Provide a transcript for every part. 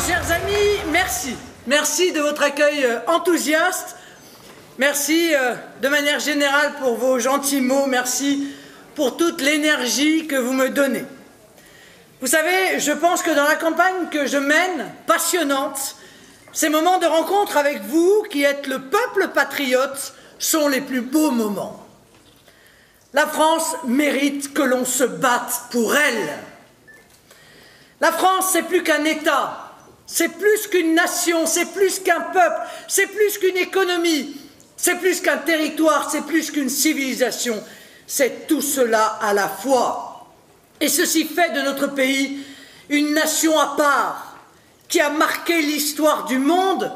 chers amis, merci. Merci de votre accueil enthousiaste. Merci de manière générale pour vos gentils mots. Merci pour toute l'énergie que vous me donnez. Vous savez, je pense que dans la campagne que je mène, passionnante, ces moments de rencontre avec vous, qui êtes le peuple patriote, sont les plus beaux moments. La France mérite que l'on se batte pour elle. La France, c'est plus qu'un État, c'est plus qu'une nation, c'est plus qu'un peuple, c'est plus qu'une économie, c'est plus qu'un territoire, c'est plus qu'une civilisation. C'est tout cela à la fois. Et ceci fait de notre pays une nation à part, qui a marqué l'histoire du monde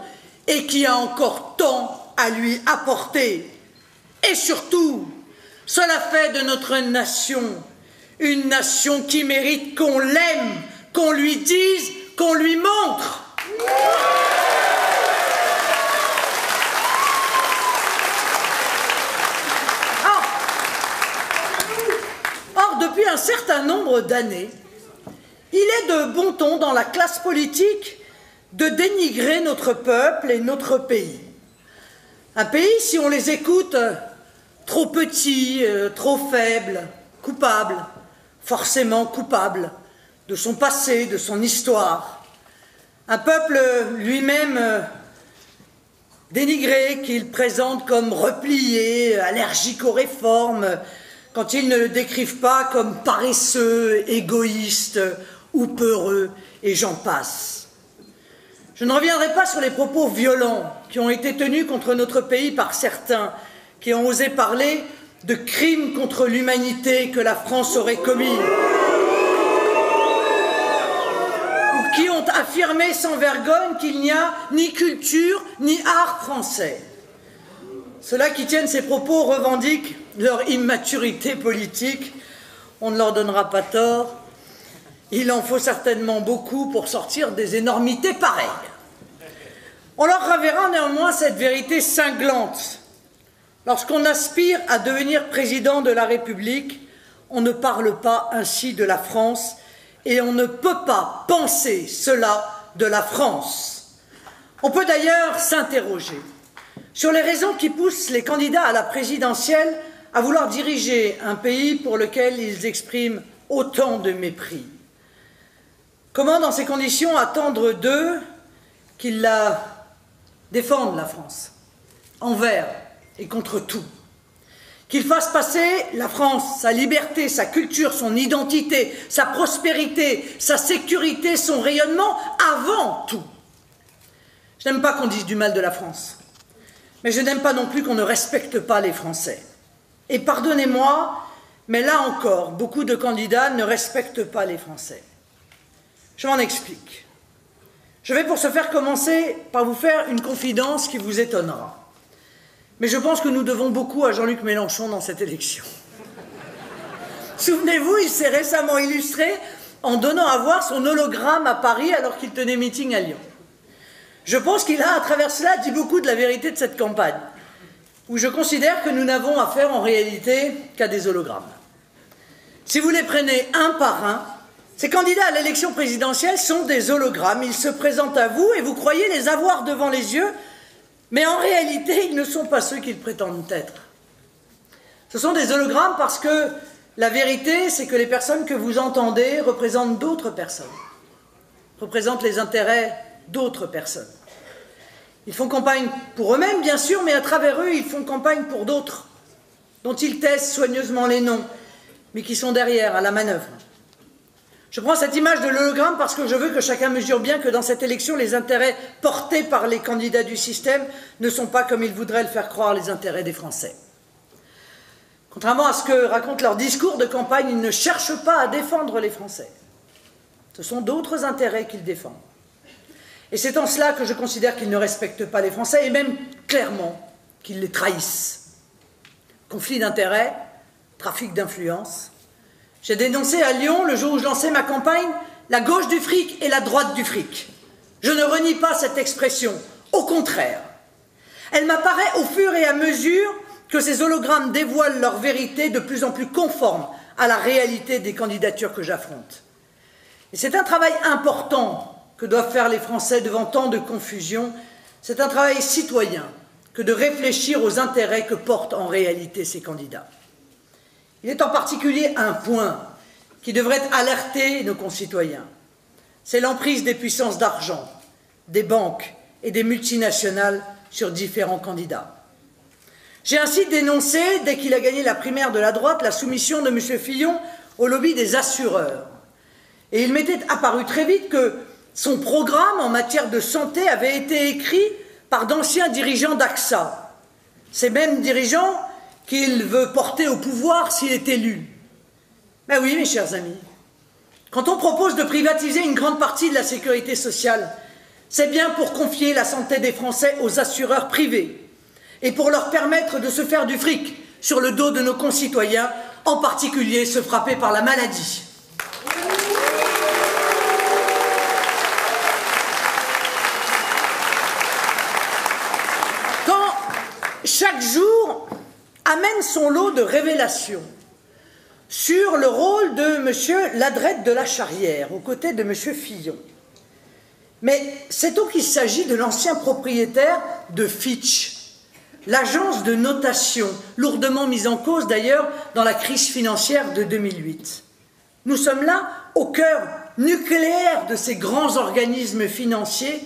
et qui a encore tant à lui apporter. Et surtout, cela fait de notre nation une nation qui mérite qu'on l'aime, qu'on lui dise, qu'on lui montre. Or, depuis un certain nombre d'années, il est de bon ton dans la classe politique de dénigrer notre peuple et notre pays. Un pays, si on les écoute, trop petit, trop faible, coupable, forcément coupable de son passé, de son histoire. Un peuple lui-même dénigré, qu'il présente comme replié, allergique aux réformes, quand ils ne le décrivent pas comme paresseux, égoïste ou peureux, et j'en passe. Je ne reviendrai pas sur les propos violents qui ont été tenus contre notre pays par certains qui ont osé parler de crimes contre l'humanité que la France aurait commis, ou qui ont affirmé sans vergogne qu'il n'y a ni culture ni art français. Ceux-là qui tiennent ces propos revendiquent leur immaturité politique. On ne leur donnera pas tort. Il en faut certainement beaucoup pour sortir des énormités pareilles. On leur ravera néanmoins cette vérité cinglante. Lorsqu'on aspire à devenir président de la République, on ne parle pas ainsi de la France et on ne peut pas penser cela de la France. On peut d'ailleurs s'interroger sur les raisons qui poussent les candidats à la présidentielle à vouloir diriger un pays pour lequel ils expriment autant de mépris. Comment, dans ces conditions, attendre d'eux qu'ils la défendent, la France, envers et contre tout, qu'ils fassent passer la France, sa liberté, sa culture, son identité, sa prospérité, sa sécurité, son rayonnement, avant tout. Je n'aime pas qu'on dise du mal de la France, mais je n'aime pas non plus qu'on ne respecte pas les Français. Et pardonnez-moi, mais là encore, beaucoup de candidats ne respectent pas les Français. Je m'en explique. Je vais pour ce faire commencer par vous faire une confidence qui vous étonnera. Mais je pense que nous devons beaucoup à Jean-Luc Mélenchon dans cette élection. Souvenez-vous, il s'est récemment illustré en donnant à voir son hologramme à Paris alors qu'il tenait meeting à Lyon. Je pense qu'il a, à travers cela, dit beaucoup de la vérité de cette campagne, où je considère que nous n'avons affaire en réalité qu'à des hologrammes. Si vous les prenez un par un, ces candidats à l'élection présidentielle sont des hologrammes. Ils se présentent à vous et vous croyez les avoir devant les yeux, mais en réalité, ils ne sont pas ceux qu'ils prétendent être. Ce sont des hologrammes parce que la vérité, c'est que les personnes que vous entendez représentent d'autres personnes, représentent les intérêts d'autres personnes. Ils font campagne pour eux-mêmes, bien sûr, mais à travers eux, ils font campagne pour d'autres, dont ils taisent soigneusement les noms, mais qui sont derrière, à la manœuvre. Je prends cette image de l'hologramme parce que je veux que chacun mesure bien que dans cette élection, les intérêts portés par les candidats du système ne sont pas, comme ils voudraient le faire croire, les intérêts des Français. Contrairement à ce que racontent leurs discours de campagne, ils ne cherchent pas à défendre les Français. Ce sont d'autres intérêts qu'ils défendent. Et c'est en cela que je considère qu'ils ne respectent pas les Français et même clairement qu'ils les trahissent. Conflit d'intérêts, trafic d'influence. J'ai dénoncé à Lyon, le jour où je lançais ma campagne, la gauche du fric et la droite du fric. Je ne renie pas cette expression, au contraire. Elle m'apparaît au fur et à mesure que ces hologrammes dévoilent leur vérité de plus en plus conforme à la réalité des candidatures que j'affronte. Et c'est un travail important que doivent faire les Français devant tant de confusion, c'est un travail citoyen que de réfléchir aux intérêts que portent en réalité ces candidats. Il est en particulier un point qui devrait alerter nos concitoyens. C'est l'emprise des puissances d'argent, des banques et des multinationales sur différents candidats. J'ai ainsi dénoncé, dès qu'il a gagné la primaire de la droite, la soumission de M. Fillon au lobby des assureurs. Et il m'était apparu très vite que son programme en matière de santé avait été écrit par d'anciens dirigeants d'AXA, ces mêmes dirigeants qu'il veut porter au pouvoir s'il est élu. Ben oui, mes chers amis, quand on propose de privatiser une grande partie de la sécurité sociale, c'est bien pour confier la santé des Français aux assureurs privés et pour leur permettre de se faire du fric sur le dos de nos concitoyens, en particulier ceux frappés par la maladie. Quand chaque jour amène son lot de révélations sur le rôle de M. Ladrette de la Charrière, aux côtés de M. Fillon, mais sait-on qu'il s'agit de l'ancien propriétaire de Fitch, l'agence de notation, lourdement mise en cause d'ailleurs dans la crise financière de 2008. Nous sommes là au cœur nucléaire de ces grands organismes financiers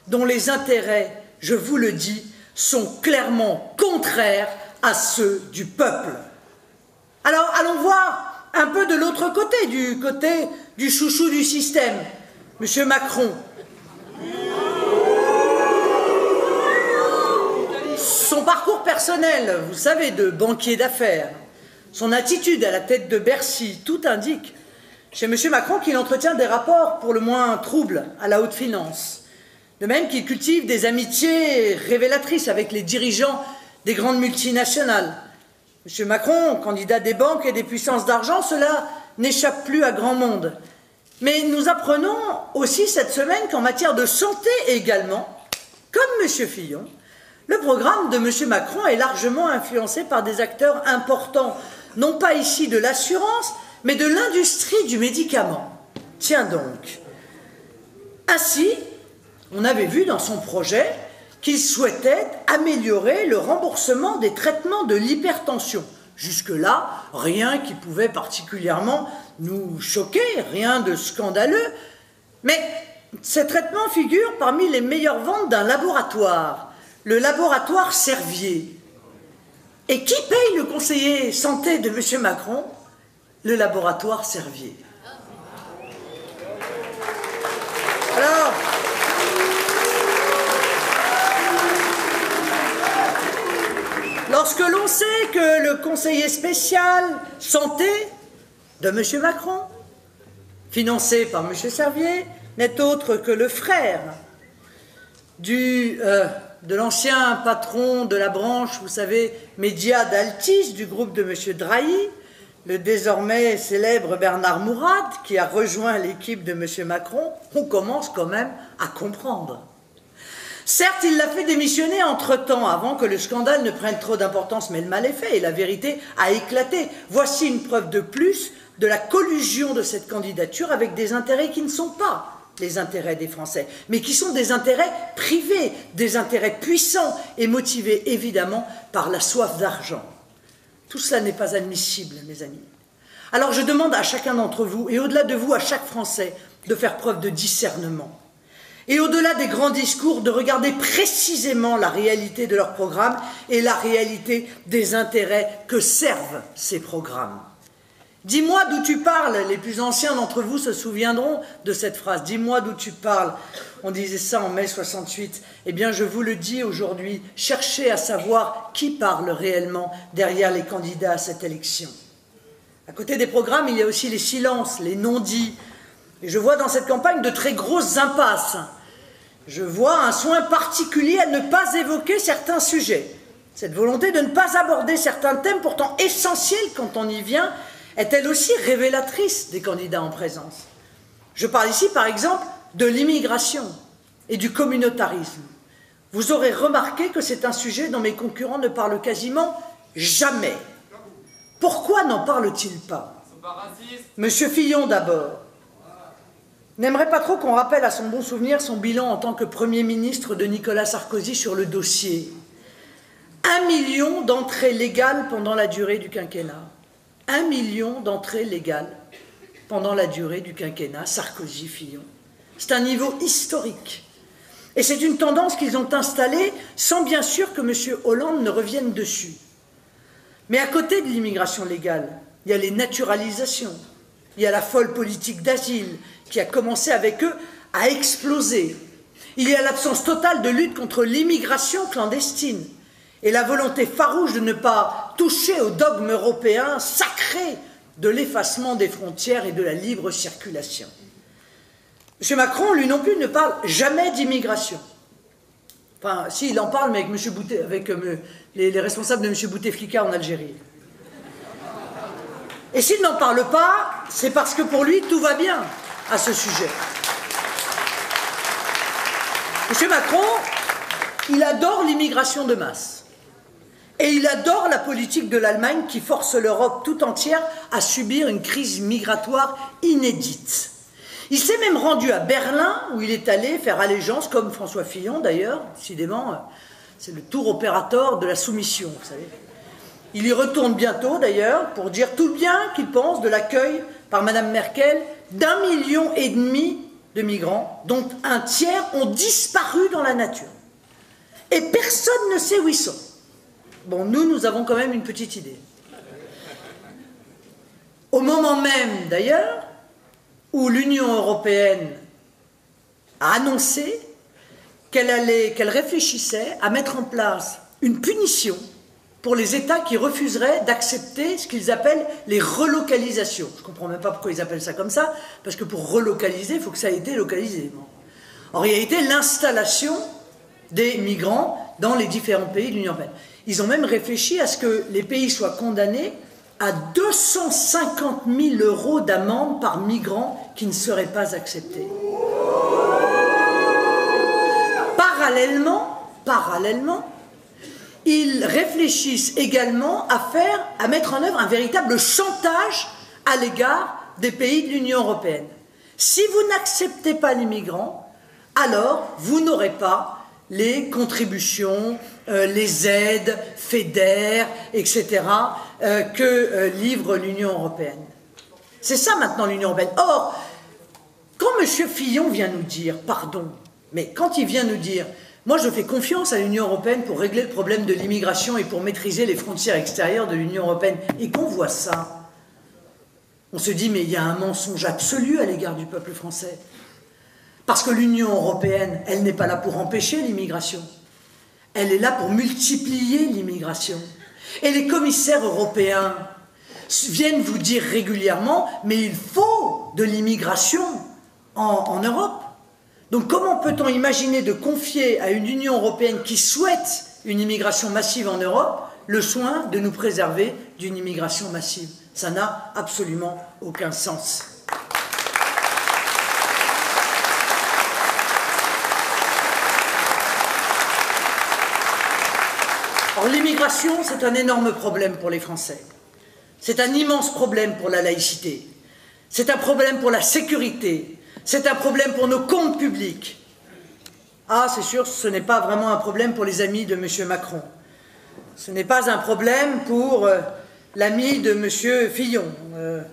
dont les intérêts, je vous le dis, sont clairement contraires à ceux du peuple. Alors allons voir un peu de l'autre côté du chouchou du système, M. Macron. Son parcours personnel, vous savez, de banquier d'affaires, son attitude à la tête de Bercy, tout indique chez M. Macron qu'il entretient des rapports pour le moins troubles à la haute finance. De même qu'il cultive des amitiés révélatrices avec les dirigeants des grandes multinationales. M. Macron, candidat des banques et des puissances d'argent, cela n'échappe plus à grand monde. Mais nous apprenons aussi cette semaine qu'en matière de santé également, comme M. Fillon, le programme de M. Macron est largement influencé par des acteurs importants, non pas ici de l'assurance, mais de l'industrie du médicament. Tiens donc. Ainsi, on avait vu dans son projet qu'il souhaitait améliorer le remboursement des traitements de l'hypertension. Jusque-là, rien qui pouvait particulièrement nous choquer, rien de scandaleux. Mais ces traitements figurent parmi les meilleures ventes d'un laboratoire, le laboratoire Servier. Et qui paye le conseiller santé de M. Macron? Le laboratoire Servier. Alors, lorsque l'on sait que le conseiller spécial santé de M. Macron, financé par M. Servier, n'est autre que le frère de l'ancien patron de la branche, vous savez, média d'Altis, du groupe de M. Drahi, le désormais célèbre Bernard Mourad, qui a rejoint l'équipe de M. Macron, on commence quand même à comprendre. Certes, il l'a fait démissionner entre-temps, avant que le scandale ne prenne trop d'importance, mais le mal est fait et la vérité a éclaté. Voici une preuve de plus de la collusion de cette candidature avec des intérêts qui ne sont pas les intérêts des Français, mais qui sont des intérêts privés, des intérêts puissants et motivés évidemment par la soif d'argent. Tout cela n'est pas admissible, mes amis. Alors je demande à chacun d'entre vous, et au-delà de vous, à chaque Français, de faire preuve de discernement. Et au-delà des grands discours, de regarder précisément la réalité de leur programme et la réalité des intérêts que servent ces programmes. Dis-moi d'où tu parles, les plus anciens d'entre vous se souviendront de cette phrase. Dis-moi d'où tu parles. On disait ça en mai 68. Eh bien, je vous le dis aujourd'hui, cherchez à savoir qui parle réellement derrière les candidats à cette élection. À côté des programmes, il y a aussi les silences, les non-dits. Et je vois dans cette campagne de très grosses impasses. Je vois un soin particulier à ne pas évoquer certains sujets. Cette volonté de ne pas aborder certains thèmes pourtant essentiels quand on y vient est elle aussi révélatrice des candidats en présence. Je parle ici par exemple de l'immigration et du communautarisme. Vous aurez remarqué que c'est un sujet dont mes concurrents ne parlent quasiment jamais. Pourquoi n'en parle-t-il pas? Monsieur Fillon d'abord. n'aimerait pas trop qu'on rappelle à son bon souvenir son bilan en tant que Premier ministre de Nicolas Sarkozy sur le dossier. 1 million d'entrées légales pendant la durée du quinquennat. 1 million d'entrées légales pendant la durée du quinquennat Sarkozy-Fillon. C'est un niveau historique. Et c'est une tendance qu'ils ont installée sans bien sûr que M. Hollande ne revienne dessus. Mais à côté de l'immigration légale, il y a les naturalisations, il y a la folle politique d'asile qui a commencé avec eux à exploser. Il y a l'absence totale de lutte contre l'immigration clandestine et la volonté farouche de ne pas toucher au dogme européen sacré de l'effacement des frontières et de la libre circulation. M. Macron, lui non plus, ne parle jamais d'immigration. Enfin, si, il en parle, mais avec, les responsables de M. Bouteflika en Algérie. Et s'il n'en parle pas, c'est parce que pour lui, tout va bien à ce sujet. M. Macron, il adore l'immigration de masse. Et il adore la politique de l'Allemagne qui force l'Europe tout entière à subir une crise migratoire inédite. Il s'est même rendu à Berlin, où il est allé faire allégeance, comme François Fillon d'ailleurs, décidément, c'est le tour opérateur de la soumission, vous savez. Il y retourne bientôt d'ailleurs, pour dire tout le bien qu'il pense de l'accueil par Mme Merkel d'1,5 million de migrants, dont un tiers ont disparu dans la nature. Et personne ne sait où ils sont. Bon, nous avons quand même une petite idée. Au moment même, d'ailleurs, où l'Union européenne a annoncé qu'elle réfléchissait à mettre en place une punition pour les États qui refuseraient d'accepter ce qu'ils appellent les relocalisations. Je ne comprends même pas pourquoi ils appellent ça comme ça, parce que pour relocaliser, il faut que ça ait été localisé. Bon. En réalité, l'installation des migrants dans les différents pays de l'Union européenne. Ils ont même réfléchi à ce que les pays soient condamnés à 250 000 € d'amende par migrant qui ne serait pas accepté. Parallèlement, ils réfléchissent également à mettre en œuvre un véritable chantage à l'égard des pays de l'Union européenne. Si vous n'acceptez pas les migrants, alors vous n'aurez pas les contributions, les aides, FEDER, etc., que livre l'Union européenne. C'est ça maintenant l'Union européenne. Or, quand M. Fillon vient nous dire, pardon, mais quand il vient nous dire, moi je fais confiance à l'Union européenne pour régler le problème de l'immigration et pour maîtriser les frontières extérieures de l'Union européenne, et qu'on voit ça, on se dit, mais il y a un mensonge absolu à l'égard du peuple français. Parce que l'Union européenne, elle n'est pas là pour empêcher l'immigration. Elle est là pour multiplier l'immigration. Et les commissaires européens viennent vous dire régulièrement, mais il faut de l'immigration en Europe. Donc comment peut-on imaginer de confier à une Union européenne qui souhaite une immigration massive en Europe le soin de nous préserver d'une immigration massive? Ça n'a absolument aucun sens. Or, l'immigration, c'est un énorme problème pour les Français. C'est un immense problème pour la laïcité. C'est un problème pour la sécurité. C'est un problème pour nos comptes publics. Ah, c'est sûr, ce n'est pas vraiment un problème pour les amis de M. Macron. Ce n'est pas un problème pour l'ami de M. Fillon, M.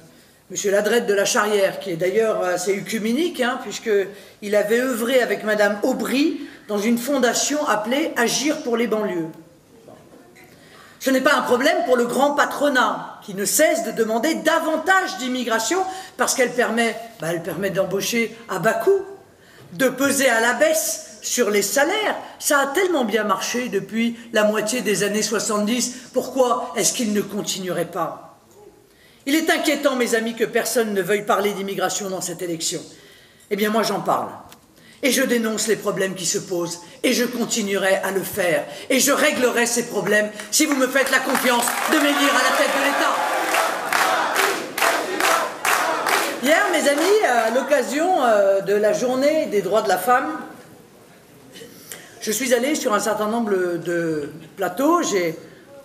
Ladrette de la Charrière, qui est d'ailleurs assez œcuménique, puisqu'il avait œuvré avec Mme Aubry dans une fondation appelée Agir pour les banlieues. Ce n'est pas un problème pour le grand patronat, qui ne cesse de demander davantage d'immigration parce qu'elle permet d'embaucher à bas coût, de peser à la baisse sur les salaires. Ça a tellement bien marché depuis la moitié des années 70, pourquoi est-ce qu'il ne continuerait pas? Il est inquiétant, mes amis, que personne ne veuille parler d'immigration dans cette élection. Eh bien, moi, j'en parle. Et je dénonce les problèmes qui se posent, et je continuerai à le faire, et je réglerai ces problèmes si vous me faites la confiance de m'élire à la tête de l'État. Hier, mes amis, à l'occasion de la journée des droits de la femme, je suis allé sur un certain nombre de plateaux,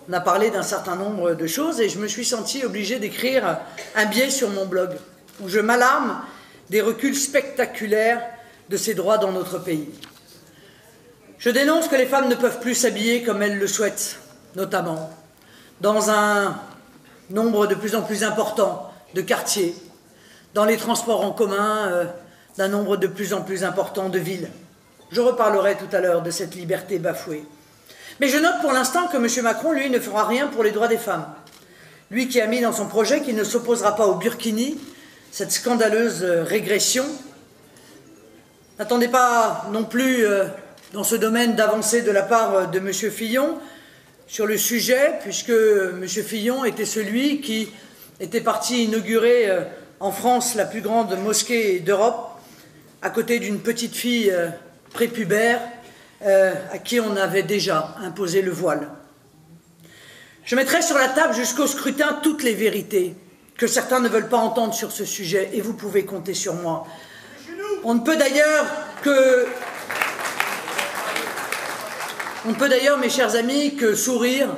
on a parlé d'un certain nombre de choses, et je me suis senti obligé d'écrire un billet sur mon blog, où je m'alarme des reculs spectaculaires de ces droits dans notre pays. Je dénonce que les femmes ne peuvent plus s'habiller comme elles le souhaitent, notamment dans un nombre de plus en plus important de quartiers, dans les transports en commun d'un nombre de plus en plus important de villes. Je reparlerai tout à l'heure de cette liberté bafouée. Mais je note pour l'instant que M. Macron, lui, ne fera rien pour les droits des femmes. Lui qui a mis dans son projet qu'il ne s'opposera pas au burkini, cette scandaleuse régression. N'attendez pas non plus dans ce domaine d'avancée de la part de M. Fillon sur le sujet, puisque M. Fillon était celui qui était parti inaugurer en France la plus grande mosquée d'Europe, à côté d'une petite fille prépubère à qui on avait déjà imposé le voile. Je mettrai sur la table jusqu'au scrutin toutes les vérités que certains ne veulent pas entendre sur ce sujet, et vous pouvez compter sur moi. On ne peut d'ailleurs, mes chers amis, que sourire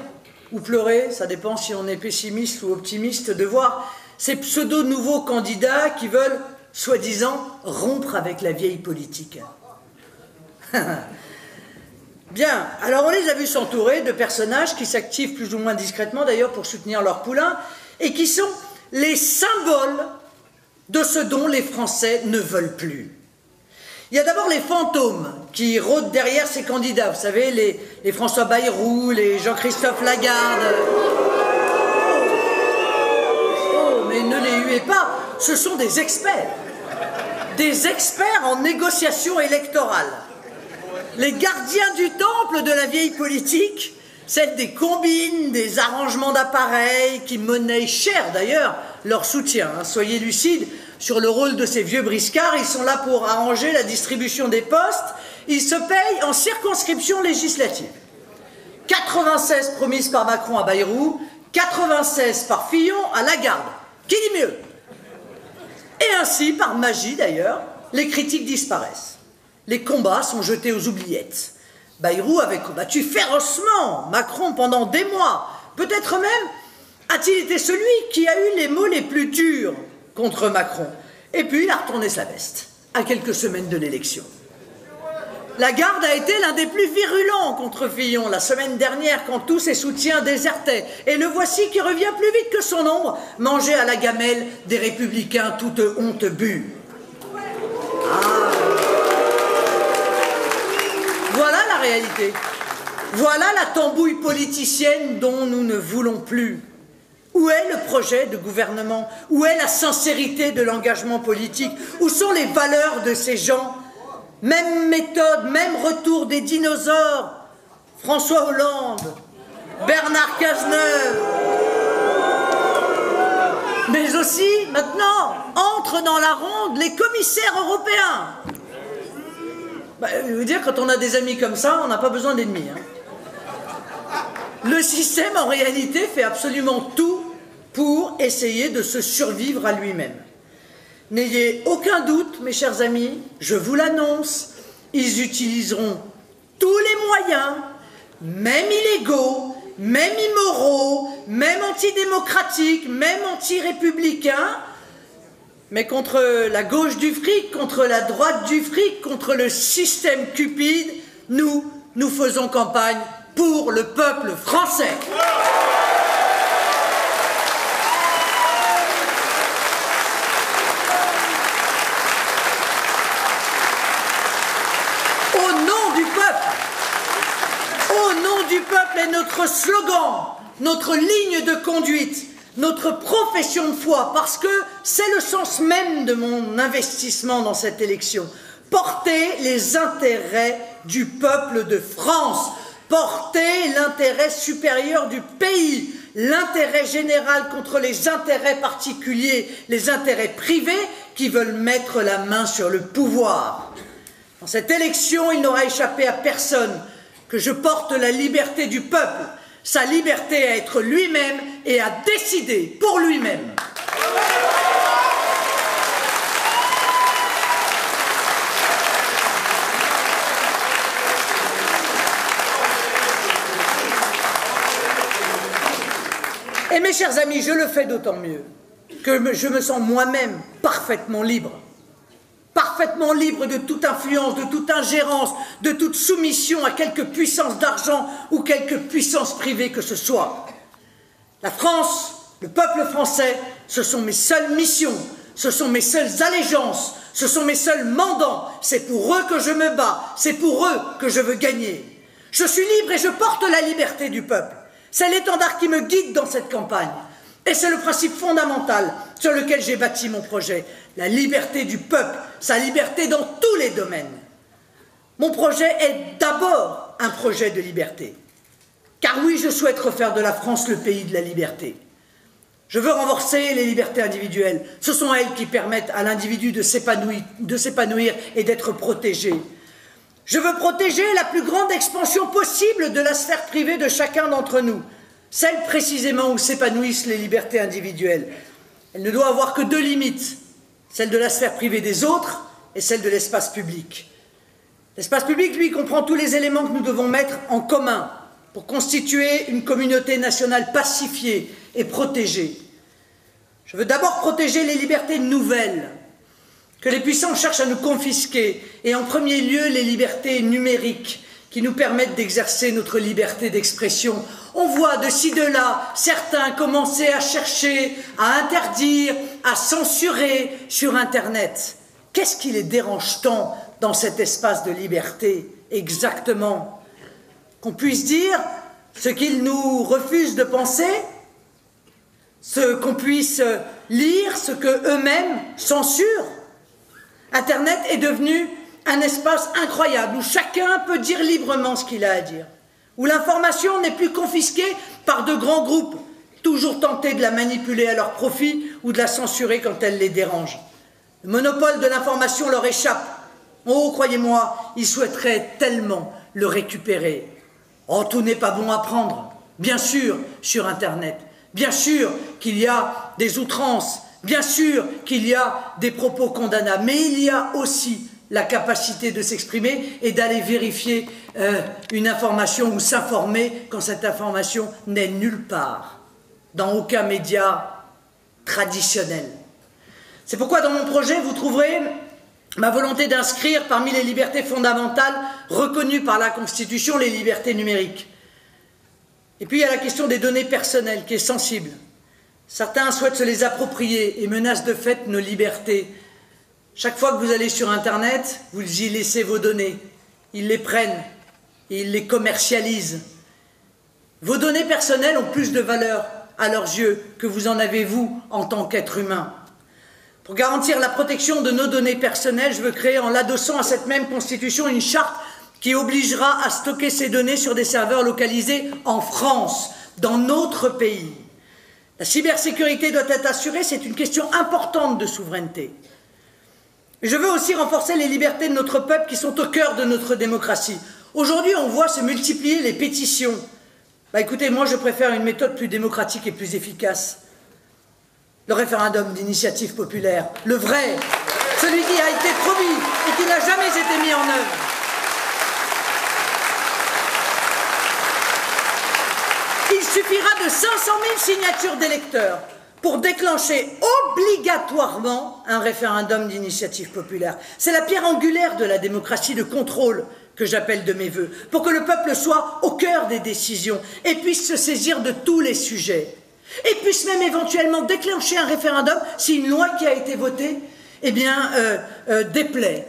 ou pleurer, ça dépend si on est pessimiste ou optimiste, de voir ces pseudo-nouveaux candidats qui veulent, soi-disant, rompre avec la vieille politique. Bien, alors on les a vus s'entourer de personnages qui s'activent plus ou moins discrètement, d'ailleurs, pour soutenir leur poulain, et qui sont les symboles de ce dont les Français ne veulent plus. Il y a d'abord les fantômes qui rôdent derrière ces candidats. Vous savez, les François Bayrou, les Jean-Christophe Lagarde. Oh, mais ne les huez pas, ce sont des experts. Des experts en négociation électorale. Les gardiens du temple de la vieille politique, celle des combines, des arrangements d'appareils qui monnaient cher d'ailleurs leur soutien. Soyez lucides sur le rôle de ces vieux briscards, ils sont là pour arranger la distribution des postes, ils se payent en circonscription législative. 96 promises par Macron à Bayrou, 96 par Fillon à Lagarde. Qui dit mieux? Et ainsi, par magie d'ailleurs, les critiques disparaissent. Les combats sont jetés aux oubliettes. Bayrou avait combattu férocement Macron pendant des mois. Peut-être même a-t-il été celui qui a eu les mots les plus durs contre Macron. Et puis il a retourné sa veste, à quelques semaines de l'élection. Lagarde a été l'un des plus virulents contre Fillon la semaine dernière quand tous ses soutiens désertaient. Et le voici qui revient plus vite que son ombre, manger à la gamelle des républicains toute honte bue. Voilà la réalité. Voilà la tambouille politicienne dont nous ne voulons plus. Où est le projet de gouvernement? Où est la sincérité de l'engagement politique? Où sont les valeurs de ces gens? Même méthode, même retour des dinosaures. François Hollande, Bernard Cazeneuve. Mais aussi, maintenant, entrent dans la ronde les commissaires européens. Je veux dire, quand on a des amis comme ça, on n'a pas besoin d'ennemis. Le système, en réalité, fait absolument tout pour essayer de se survivre à lui-même. N'ayez aucun doute, mes chers amis, je vous l'annonce, ils utiliseront tous les moyens, même illégaux, même immoraux, même antidémocratiques, même anti-républicains, mais contre la gauche du fric, contre la droite du fric, contre le système cupide, nous faisons campagne pour le peuple français. Au nom du peuple est notre slogan, notre ligne de conduite, notre profession de foi, parce que c'est le sens même de mon investissement dans cette élection. Porter les intérêts du peuple de France, porter l'intérêt supérieur du pays, l'intérêt général contre les intérêts particuliers, les intérêts privés qui veulent mettre la main sur le pouvoir. Dans cette élection, il n'aura échappé à personne que je porte la liberté du peuple, sa liberté à être lui-même et à décider pour lui-même. Et mes chers amis, je le fais d'autant mieux que je me sens moi-même parfaitement libre. parfaitement libre de toute influence, de toute ingérence, de toute soumission à quelque puissance d'argent ou quelque puissance privée que ce soit. La France, le peuple français, ce sont mes seules missions, ce sont mes seules allégeances, ce sont mes seuls mandants, c'est pour eux que je me bats, c'est pour eux que je veux gagner. Je suis libre et je porte la liberté du peuple. C'est l'étendard qui me guide dans cette campagne. Et c'est le principe fondamental sur lequel j'ai bâti mon projet. La liberté du peuple, sa liberté dans tous les domaines. Mon projet est d'abord un projet de liberté. Car oui, je souhaite refaire de la France le pays de la liberté. Je veux renforcer les libertés individuelles. Ce sont elles qui permettent à l'individu de s'épanouir et d'être protégé. Je veux protéger la plus grande expansion possible de la sphère privée de chacun d'entre nous. Celle précisément où s'épanouissent les libertés individuelles. Elle ne doit avoir que deux limites, celle de la sphère privée des autres et celle de l'espace public. L'espace public, lui, comprend tous les éléments que nous devons mettre en commun pour constituer une communauté nationale pacifiée et protégée. Je veux d'abord protéger les libertés nouvelles que les puissants cherchent à nous confisquer, et en premier lieu les libertés numériques qui nous permettent d'exercer notre liberté d'expression. On voit de ci, de là, certains commencer à chercher, à interdire, à censurer sur Internet. Qu'est-ce qui les dérange tant dans cet espace de liberté, exactement? Qu'on puisse dire ce qu'ils nous refusent de penser, ce qu'on puisse lire, ce qu'eux-mêmes censurent. Internet est devenu un espace incroyable où chacun peut dire librement ce qu'il a à dire, où l'information n'est plus confisquée par de grands groupes, toujours tentés de la manipuler à leur profit ou de la censurer quand elle les dérange. Le monopole de l'information leur échappe. Oh, croyez-moi, ils souhaiteraient tellement le récupérer. Oh, tout n'est pas bon à prendre, bien sûr, sur Internet. Bien sûr qu'il y a des outrances, bien sûr qu'il y a des propos condamnables, mais il y a aussi la capacité de s'exprimer et d'aller vérifier une information ou s'informer quand cette information n'est nulle part, dans aucun média traditionnel. C'est pourquoi dans mon projet, vous trouverez ma volonté d'inscrire parmi les libertés fondamentales reconnues par la Constitution les libertés numériques. Et puis il y a la question des données personnelles qui est sensible. Certains souhaitent se les approprier et menacent de fait nos libertés. Chaque fois que vous allez sur Internet, vous y laissez vos données. Ils les prennent et ils les commercialisent. Vos données personnelles ont plus de valeur à leurs yeux que vous en avez vous en tant qu'être humain. Pour garantir la protection de nos données personnelles, je veux créer en l'adossant à cette même Constitution une charte qui obligera à stocker ces données sur des serveurs localisés en France, dans notre pays. La cybersécurité doit être assurée, c'est une question importante de souveraineté. Je veux aussi renforcer les libertés de notre peuple qui sont au cœur de notre démocratie. Aujourd'hui, on voit se multiplier les pétitions. Écoutez, moi je préfère une méthode plus démocratique et plus efficace. Le référendum d'initiative populaire, le vrai, celui qui a été promis et qui n'a jamais été mis en œuvre. Il suffira de 500 000 signatures d'électeurs pour déclencher obligatoirement un référendum d'initiative populaire. C'est la pierre angulaire de la démocratie de contrôle que j'appelle de mes vœux, pour que le peuple soit au cœur des décisions et puisse se saisir de tous les sujets. Et puisse même éventuellement déclencher un référendum si une loi qui a été votée déplaît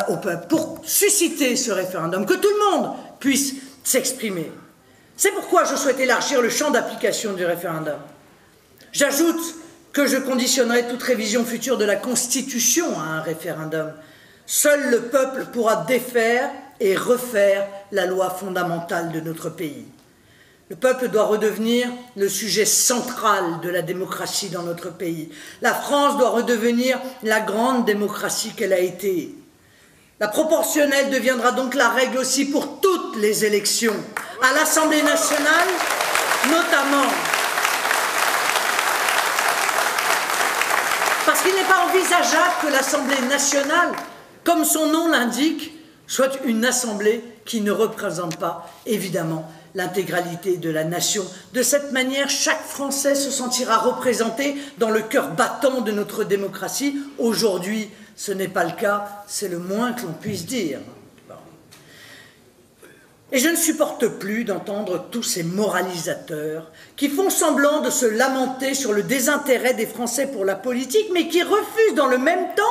au peuple, pour susciter ce référendum, que tout le monde puisse s'exprimer. C'est pourquoi je souhaite élargir le champ d'application du référendum. J'ajoute que je conditionnerai toute révision future de la Constitution à un référendum. Seul le peuple pourra défaire et refaire la loi fondamentale de notre pays. Le peuple doit redevenir le sujet central de la démocratie dans notre pays. La France doit redevenir la grande démocratie qu'elle a été. La proportionnelle deviendra donc la règle aussi pour toutes les élections, à l'Assemblée nationale notamment. Parce qu'il n'est pas envisageable que l'Assemblée nationale, comme son nom l'indique, soit une assemblée qui ne représente pas, évidemment, l'intégralité de la nation. De cette manière, chaque Français se sentira représenté dans le cœur battant de notre démocratie. Aujourd'hui, Ce n'est pas le cas, c'est le moins que l'on puisse dire. Bon. Et je ne supporte plus d'entendre tous ces moralisateurs qui font semblant de se lamenter sur le désintérêt des Français pour la politique, mais qui refusent dans le même temps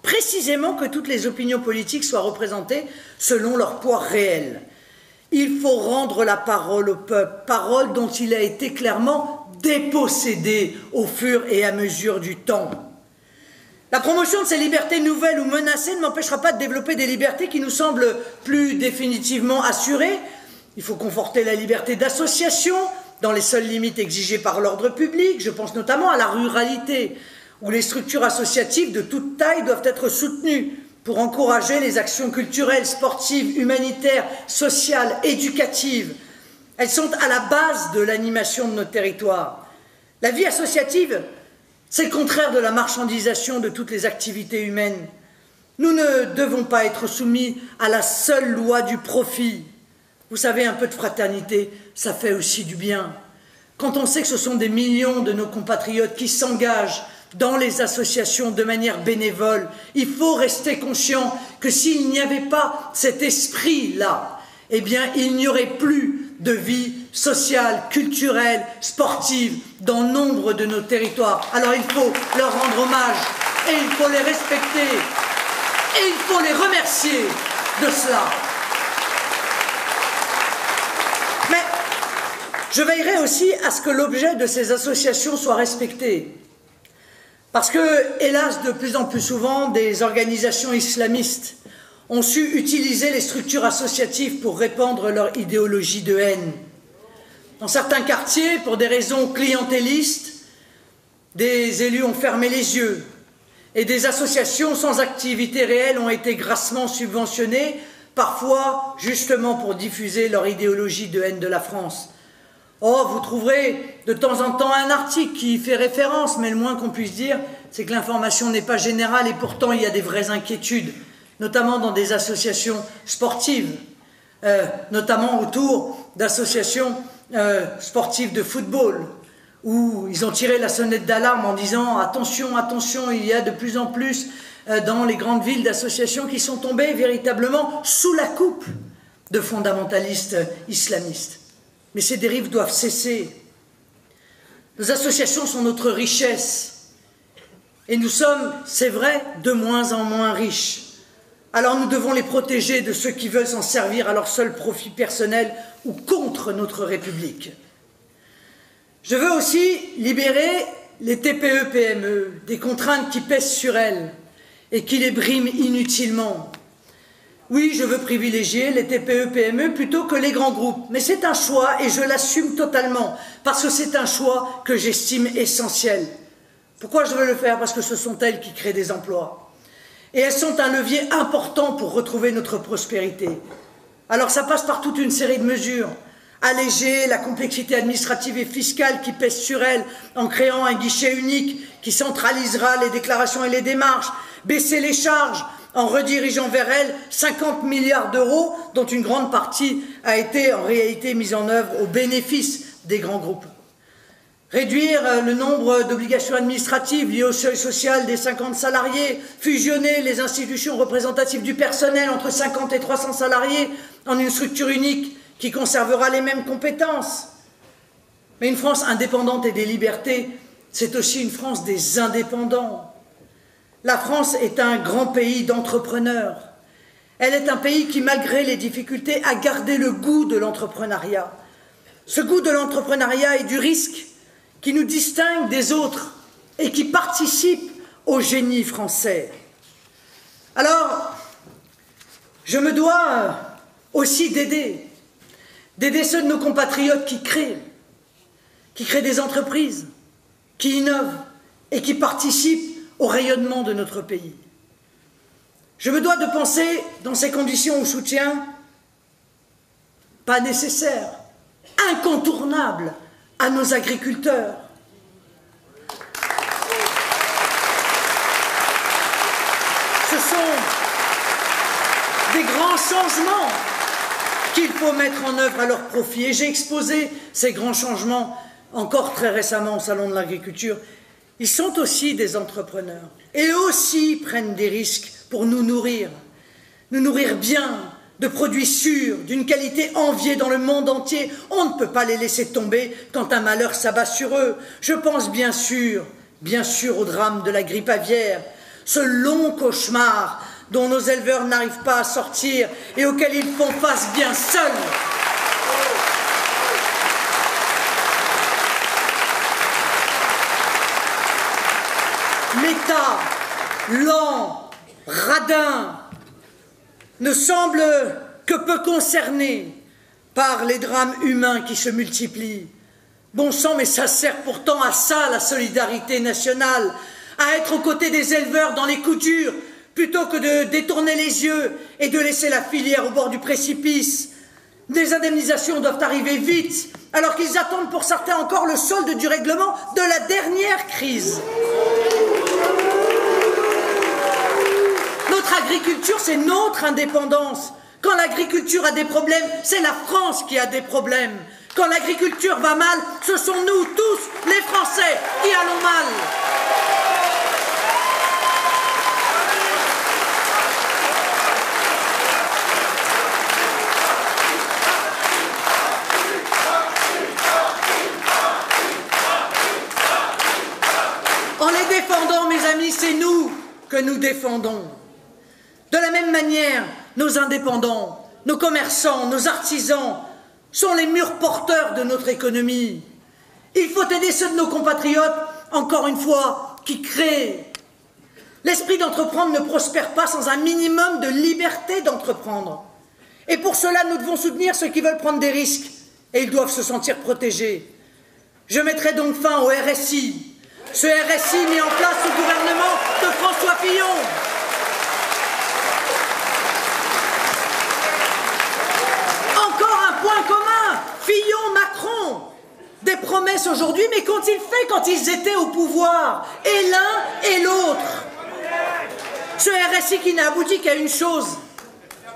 précisément que toutes les opinions politiques soient représentées selon leur poids réel. Il faut rendre la parole au peuple, parole dont il a été clairement dépossédé au fur et à mesure du temps. La promotion de ces libertés nouvelles ou menacées ne m'empêchera pas de développer des libertés qui nous semblent plus définitivement assurées. Il faut conforter la liberté d'association dans les seules limites exigées par l'ordre public. Je pense notamment à la ruralité, où les structures associatives de toute taille doivent être soutenues pour encourager les actions culturelles, sportives, humanitaires, sociales, éducatives. Elles sont à la base de l'animation de nos territoires. La vie associative, c'est le contraire de la marchandisation de toutes les activités humaines. Nous ne devons pas être soumis à la seule loi du profit. Vous savez, un peu de fraternité, ça fait aussi du bien. Quand on sait que ce sont des millions de nos compatriotes qui s'engagent dans les associations de manière bénévole, il faut rester conscient que s'il n'y avait pas cet esprit-là, eh bien, il n'y aurait plus de vie sociale, culturelle, sportive dans nombre de nos territoires. Alors il faut leur rendre hommage et il faut les respecter et il faut les remercier de cela. Mais je veillerai aussi à ce que l'objet de ces associations soit respecté. Parce que, hélas, de plus en plus souvent, des organisations islamistes ont su utiliser les structures associatives pour répandre leur idéologie de haine. Dans certains quartiers, pour des raisons clientélistes, des élus ont fermé les yeux et des associations sans activité réelle ont été grassement subventionnées, parfois justement pour diffuser leur idéologie de haine de la France. Oh, vous trouverez de temps en temps un article qui y fait référence, mais le moins qu'on puisse dire, c'est que l'information n'est pas générale et pourtant il y a des vraies inquiétudes, notamment dans des associations sportives, notamment autour d'associations sportives de football, où ils ont tiré la sonnette d'alarme en disant « Attention, attention, il y a de plus en plus dans les grandes villes d'associations qui sont tombées véritablement sous la coupe de fondamentalistes islamistes. » Mais ces dérives doivent cesser. Nos associations sont notre richesse. Et nous sommes, c'est vrai, de moins en moins riches. Alors nous devons les protéger de ceux qui veulent s'en servir à leur seul profit personnel ou contre notre République. Je veux aussi libérer les TPE-PME des contraintes qui pèsent sur elles et qui les briment inutilement. Oui, je veux privilégier les TPE-PME plutôt que les grands groupes, mais c'est un choix et je l'assume totalement, parce que c'est un choix que j'estime essentiel. Pourquoi je veux le faire? Parce que ce sont elles qui créent des emplois. Et elles sont un levier important pour retrouver notre prospérité. Alors ça passe par toute une série de mesures. Alléger la complexité administrative et fiscale qui pèse sur elles en créant un guichet unique qui centralisera les déclarations et les démarches, baisser les charges, en redirigeant vers elle 50 milliards d'euros, dont une grande partie a été en réalité mise en œuvre au bénéfice des grands groupes. Réduire le nombre d'obligations administratives liées au seuil social des 50 salariés, fusionner les institutions représentatives du personnel entre 50 et 300 salariés en une structure unique qui conservera les mêmes compétences. Mais une France indépendante et des libertés, c'est aussi une France des indépendants. La France est un grand pays d'entrepreneurs. Elle est un pays qui, malgré les difficultés, a gardé le goût de l'entrepreneuriat. Ce goût de l'entrepreneuriat et du risque qui nous distingue des autres et qui participe au génie français. Alors, je me dois aussi d'aider ceux de nos compatriotes qui créent des entreprises, qui innovent et qui participent au rayonnement de notre pays. Je me dois de penser, dans ces conditions, au soutien pas nécessaire, incontournable à nos agriculteurs. Ce sont des grands changements qu'il faut mettre en œuvre à leur profit. Et j'ai exposé ces grands changements encore très récemment au Salon de l'Agriculture. Ils sont aussi des entrepreneurs et eux aussi prennent des risques pour nous nourrir bien, de produits sûrs, d'une qualité enviée dans le monde entier. On ne peut pas les laisser tomber quand un malheur s'abat sur eux. Je pense bien sûr au drame de la grippe aviaire, ce long cauchemar dont nos éleveurs n'arrivent pas à sortir et auquel ils font face bien seuls. L'État, lent, radin, ne semble que peu concerné par les drames humains qui se multiplient. Bon sang, mais ça sert pourtant à ça, la solidarité nationale, à être aux côtés des éleveurs dans les coups durs, plutôt que de détourner les yeux et de laisser la filière au bord du précipice. Des indemnisations doivent arriver vite, alors qu'ils attendent pour certains encore le solde du règlement de la dernière crise. Notre agriculture, c'est notre indépendance. Quand l'agriculture a des problèmes, c'est la France qui a des problèmes. Quand l'agriculture va mal, ce sont nous tous, les Français, qui allons mal. En les défendant, mes amis, c'est nous que nous défendons. De la même manière, nos indépendants, nos commerçants, nos artisans sont les murs porteurs de notre économie. Il faut aider ceux de nos compatriotes, encore une fois, qui créent. L'esprit d'entreprendre ne prospère pas sans un minimum de liberté d'entreprendre. Et pour cela, nous devons soutenir ceux qui veulent prendre des risques, et ils doivent se sentir protégés. Je mettrai donc fin au RSI, ce RSI mis en place sous le gouvernement de François Fillon. Point commun, Fillon-Macron, des promesses aujourd'hui, mais qu'ont-ils fait quand ils étaient au pouvoir? Et l'un et l'autre. Ce RSI qui n'a abouti qu'à une chose,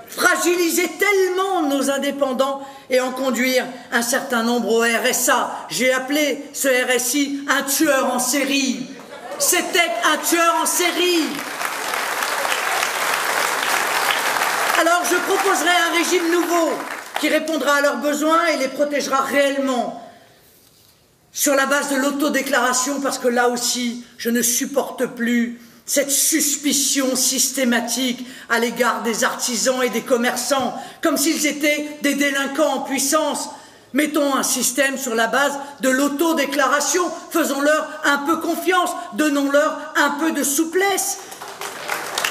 fragiliser tellement nos indépendants et en conduire un certain nombre au RSA. J'ai appelé ce RSI un tueur en série. C'était un tueur en série. Alors je proposerai un régime nouveau qui répondra à leurs besoins et les protégera réellement sur la base de l'autodéclaration, parce que là aussi, je ne supporte plus cette suspicion systématique à l'égard des artisans et des commerçants, comme s'ils étaient des délinquants en puissance. Mettons un système sur la base de l'autodéclaration, faisons-leur un peu confiance, donnons-leur un peu de souplesse.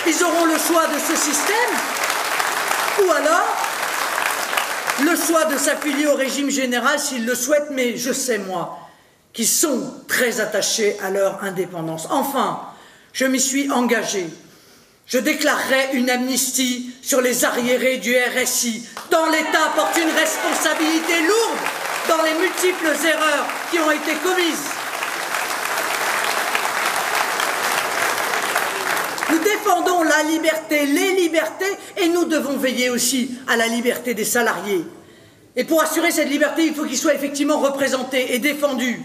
Ils auront le choix de ce système, ou alors le choix de s'affilier au régime général s'ils le souhaitent, mais je sais, moi, qu'ils sont très attachés à leur indépendance. Enfin, je m'y suis engagé. Je déclarerai une amnistie sur les arriérés du RSI, dont l'État porte une responsabilité lourde dans les multiples erreurs qui ont été commises. Nous défendons la liberté, les libertés, et nous devons veiller aussi à la liberté des salariés. Et pour assurer cette liberté, il faut qu'ils soient effectivement représentés et défendus.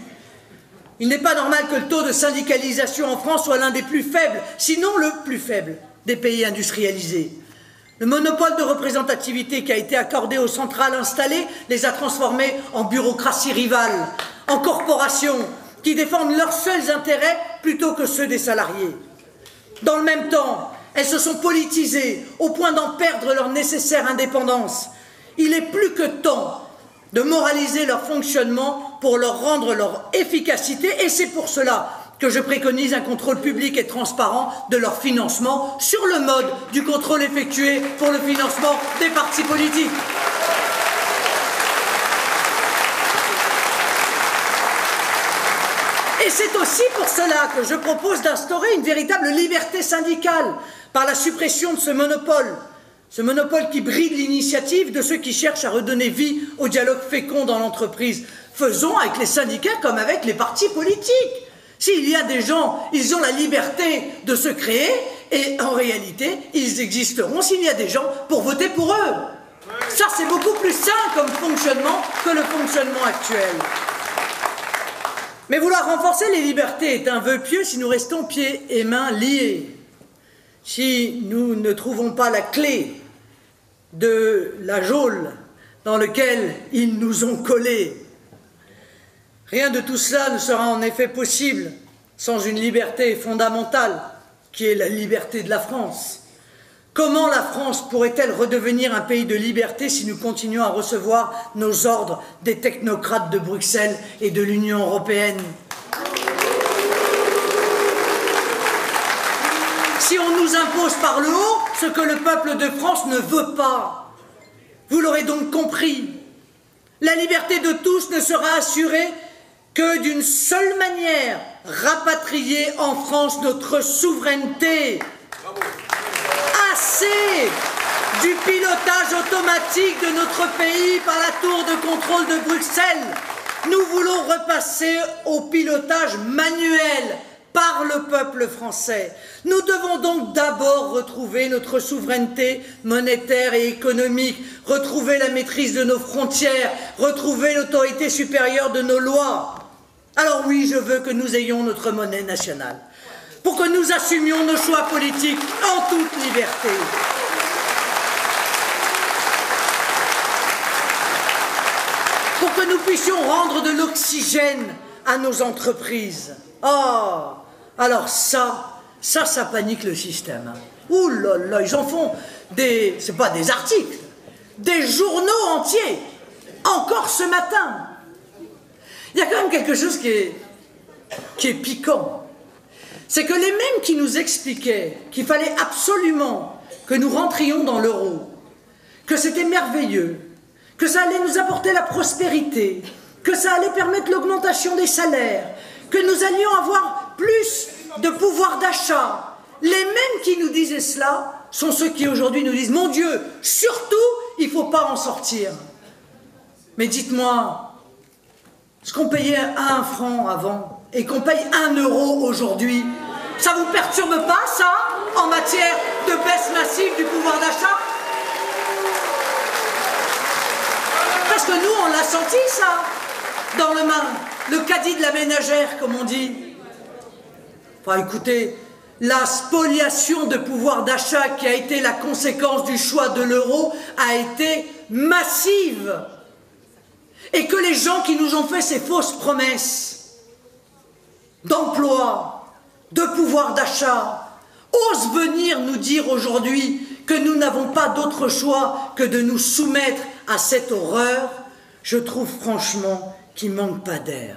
Il n'est pas normal que le taux de syndicalisation en France soit l'un des plus faibles, sinon le plus faible des pays industrialisés. Le monopole de représentativité qui a été accordé aux centrales installées les a transformées en bureaucratie rivale, en corporations qui défendent leurs seuls intérêts plutôt que ceux des salariés. Dans le même temps, elles se sont politisées au point d'en perdre leur nécessaire indépendance. Il est plus que temps de moraliser leur fonctionnement pour leur rendre leur efficacité, et c'est pour cela que je préconise un contrôle public et transparent de leur financement sur le mode du contrôle effectué pour le financement des partis politiques. Et c'est aussi pour cela que je propose d'instaurer une véritable liberté syndicale par la suppression de ce monopole qui bride l'initiative de ceux qui cherchent à redonner vie au dialogue fécond dans l'entreprise. Faisons avec les syndicats comme avec les partis politiques. S'il y a des gens, ils ont la liberté de se créer et en réalité, ils existeront s'il y a des gens pour voter pour eux. Ça, c'est beaucoup plus sain comme fonctionnement que le fonctionnement actuel. Mais vouloir renforcer les libertés est un vœu pieux si nous restons pieds et mains liés, si nous ne trouvons pas la clé de la geôle dans laquelle ils nous ont collés. Rien de tout cela ne sera en effet possible sans une liberté fondamentale, qui est la liberté de la France. Comment la France pourrait-elle redevenir un pays de liberté si nous continuons à recevoir nos ordres des technocrates de Bruxelles et de l'Union européenne? Si on nous impose par le haut ce que le peuple de France ne veut pas, vous l'aurez donc compris, la liberté de tous ne sera assurée que d'une seule manière, rapatrier en France notre souveraineté. Assez du pilotage automatique de notre pays par la tour de contrôle de Bruxelles. Nous voulons repasser au pilotage manuel par le peuple français. Nous devons donc d'abord retrouver notre souveraineté monétaire et économique, retrouver la maîtrise de nos frontières, retrouver l'autorité supérieure de nos lois. Alors oui, je veux que nous ayons notre monnaie nationale, pour que nous assumions nos choix politiques en toute liberté. Pour que nous puissions rendre de l'oxygène à nos entreprises. Oh, alors ça panique le système. Ouh là là, ils en font c'est pas des articles, des journaux entiers, encore ce matin. Il y a quand même quelque chose qui est piquant. C'est que les mêmes qui nous expliquaient qu'il fallait absolument que nous rentrions dans l'euro, que c'était merveilleux, que ça allait nous apporter la prospérité, que ça allait permettre l'augmentation des salaires, que nous allions avoir plus de pouvoir d'achat. Les mêmes qui nous disaient cela sont ceux qui aujourd'hui nous disent « Mon Dieu, surtout, il ne faut pas en sortir ». Mais dites-moi, ce qu'on payait 1 franc avant et qu'on paye 1 euro aujourd'hui, ça vous perturbe pas, ça, en matière de baisse massive du pouvoir d'achat? Parce que nous, on l'a senti, ça, dans le caddie de la ménagère, comme on dit. Enfin, écoutez, la spoliation de pouvoir d'achat qui a été la conséquence du choix de l'euro a été massive. Et que les gens qui nous ont fait ces fausses promesses d'emploi, de pouvoir d'achat, osent venir nous dire aujourd'hui que nous n'avons pas d'autre choix que de nous soumettre à cette horreur, je trouve franchement qu'il ne manque pas d'air.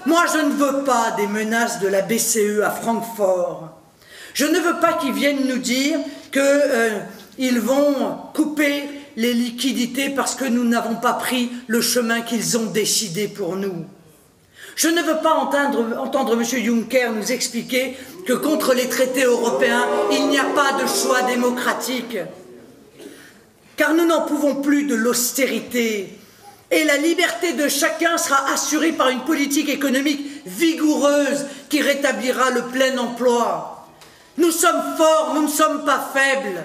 Moi, je ne veux pas des menaces de la BCE à Francfort. Je ne veux pas qu'ils viennent nous dire qu'ils vont couper les liquidités parce que nous n'avons pas pris le chemin qu'ils ont décidé pour nous. Je ne veux pas entendre M. Juncker nous expliquer que contre les traités européens, il n'y a pas de choix démocratique. Car nous n'en pouvons plus de l'austérité. Et la liberté de chacun sera assurée par une politique économique vigoureuse qui rétablira le plein emploi. Nous sommes forts, nous ne sommes pas faibles.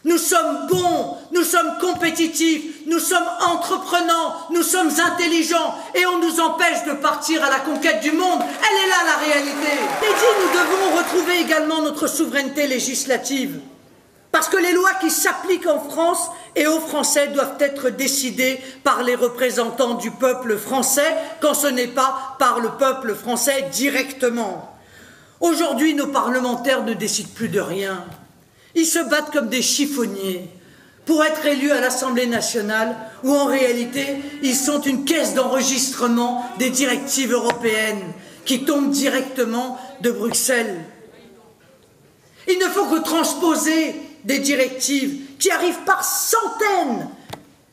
Nous sommes bons, nous sommes compétitifs, nous sommes entreprenants, nous sommes intelligents et on nous empêche de partir à la conquête du monde. Elle est là la réalité. Et dit, nous devons retrouver également notre souveraineté législative. Parce que les lois qui s'appliquent en France et aux Français doivent être décidées par les représentants du peuple français quand ce n'est pas par le peuple français directement. Aujourd'hui, nos parlementaires ne décident plus de rien. Ils se battent comme des chiffonniers pour être élus à l'Assemblée nationale où en réalité ils sont une caisse d'enregistrement des directives européennes qui tombent directement de Bruxelles. Il ne faut que transposer des directives qui arrivent par centaines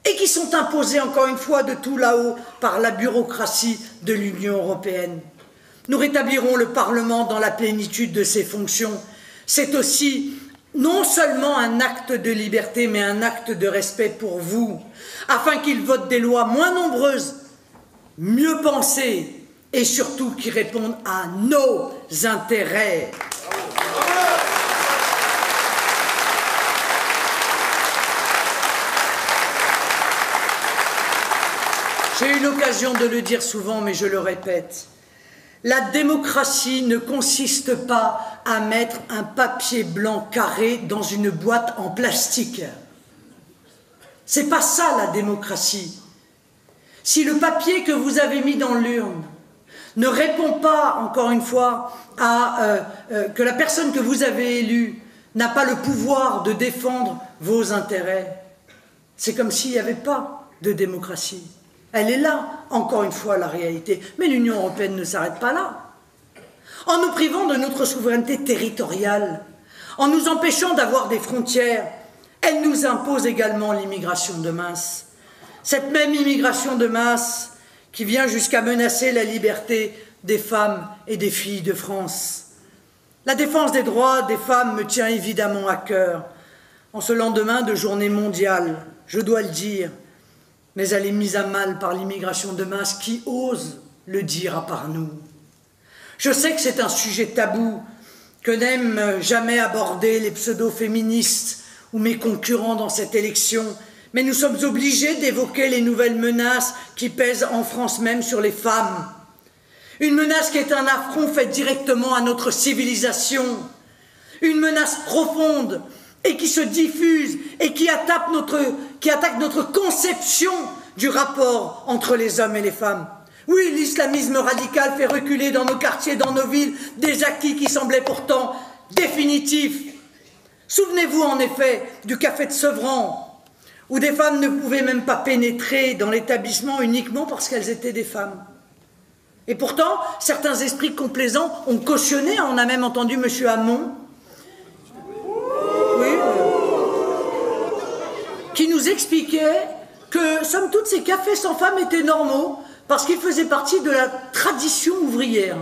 et qui sont imposées encore une fois de tout là-haut par la bureaucratie de l'Union européenne. Nous rétablirons le Parlement dans la plénitude de ses fonctions. C'est aussi non seulement un acte de liberté, mais un acte de respect pour vous, afin qu'il vote des lois moins nombreuses, mieux pensées et surtout qui répondent à nos intérêts. J'ai eu l'occasion de le dire souvent, mais je le répète. La démocratie ne consiste pas à mettre un papier blanc carré dans une boîte en plastique. C'est pas ça la démocratie. Si le papier que vous avez mis dans l'urne ne répond pas, encore une fois, que la personne que vous avez élue n'a pas le pouvoir de défendre vos intérêts, c'est comme s'il n'y avait pas de démocratie. Elle est là, encore une fois, la réalité. Mais l'Union européenne ne s'arrête pas là. En nous privant de notre souveraineté territoriale, en nous empêchant d'avoir des frontières, elle nous impose également l'immigration de masse. Cette même immigration de masse qui vient jusqu'à menacer la liberté des femmes et des filles de France. La défense des droits des femmes me tient évidemment à cœur. En ce lendemain de journée mondiale, je dois le dire, mais elle est mise à mal par l'immigration de masse. Qui ose le dire à part nous? Je sais que c'est un sujet tabou, que n'aiment jamais aborder les pseudo-féministes ou mes concurrents dans cette élection, mais nous sommes obligés d'évoquer les nouvelles menaces qui pèsent en France même sur les femmes. Une menace qui est un affront fait directement à notre civilisation, une menace profonde et qui se diffuse et qui attaque notre conception du rapport entre les hommes et les femmes. Oui, l'islamisme radical fait reculer dans nos quartiers, dans nos villes, des acquis qui semblaient pourtant définitifs. Souvenez-vous en effet du café de Sevran, où des femmes ne pouvaient même pas pénétrer dans l'établissement uniquement parce qu'elles étaient des femmes. Et pourtant, certains esprits complaisants ont cautionné, on a même entendu M. Hamon, qui nous expliquait que, somme toute, ces cafés sans femmes étaient normaux parce qu'ils faisaient partie de la tradition ouvrière.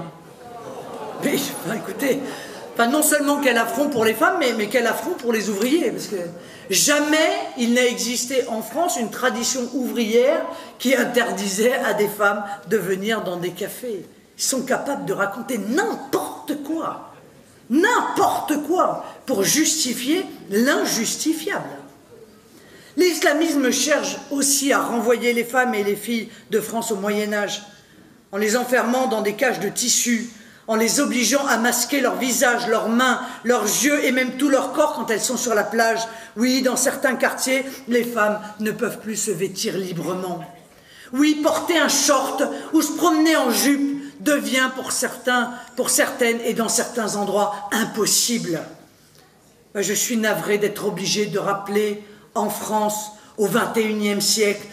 Mais, écoutez, non seulement quel affront pour les femmes, mais quel affront pour les ouvriers, parce que jamais il n'a existé en France une tradition ouvrière qui interdisait à des femmes de venir dans des cafés. Ils sont capables de raconter n'importe quoi pour justifier l'injustifiable. L'islamisme cherche aussi à renvoyer les femmes et les filles de France au Moyen-Âge, en les enfermant dans des cages de tissu, en les obligeant à masquer leur visage, leurs mains, leurs yeux et même tout leur corps quand elles sont sur la plage. Oui, dans certains quartiers, les femmes ne peuvent plus se vêtir librement. Oui, porter un short ou se promener en jupe devient pour certaines et dans certains endroits impossible. Je suis navré d'être obligé de rappeler en France, au XXIe siècle,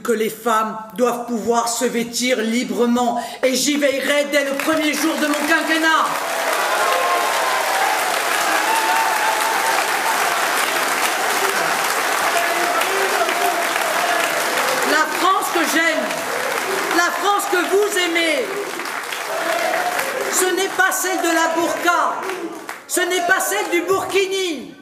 que les femmes doivent pouvoir se vêtir librement. Et j'y veillerai dès le premier jour de mon quinquennat. La France que j'aime, la France que vous aimez, ce n'est pas celle de la burqa, ce n'est pas celle du burkini.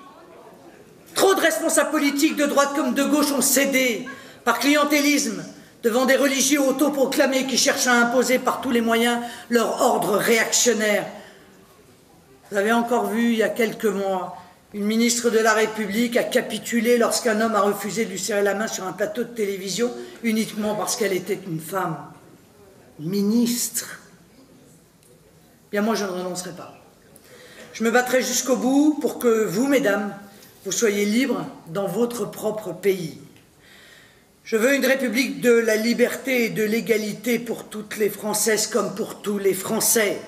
Trop de responsables politiques de droite comme de gauche ont cédé par clientélisme devant des religieux autoproclamés qui cherchent à imposer par tous les moyens leur ordre réactionnaire. Vous avez encore vu il y a quelques mois une ministre de la République a capitulé lorsqu'un homme a refusé de lui serrer la main sur un plateau de télévision uniquement parce qu'elle était une femme. Ministre. Bien moi je ne renoncerai pas. Je me battrai jusqu'au bout pour que vous, mesdames, vous soyez libres dans votre propre pays. Je veux une république de la liberté et de l'égalité pour toutes les Françaises comme pour tous les Français.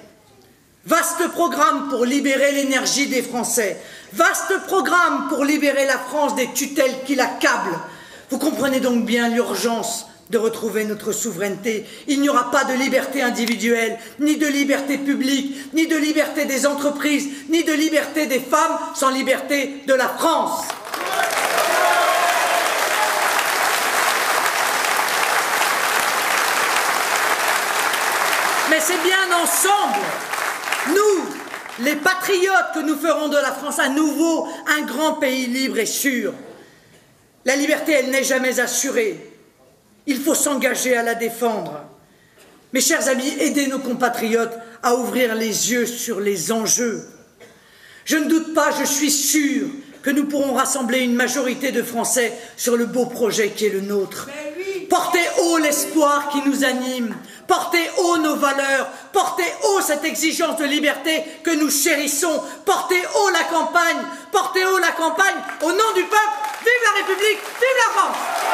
Vaste programme pour libérer l'énergie des Français. Vaste programme pour libérer la France des tutelles qui l'accablent. Vous comprenez donc bien l'urgence de retrouver notre souveraineté. Il n'y aura pas de liberté individuelle, ni de liberté publique, ni de liberté des entreprises, ni de liberté des femmes sans liberté de la France. Mais c'est bien ensemble, nous, les patriotes, que nous ferons de la France à nouveau un grand pays libre et sûr. La liberté, elle n'est jamais assurée. Il faut s'engager à la défendre. Mes chers amis, aidez nos compatriotes à ouvrir les yeux sur les enjeux. Je ne doute pas, je suis sûr que nous pourrons rassembler une majorité de Français sur le beau projet qui est le nôtre. portez haut l'espoir qui nous anime, portez haut nos valeurs, portez haut cette exigence de liberté que nous chérissons, portez haut la campagne, au nom du peuple, vive la République, vive la France!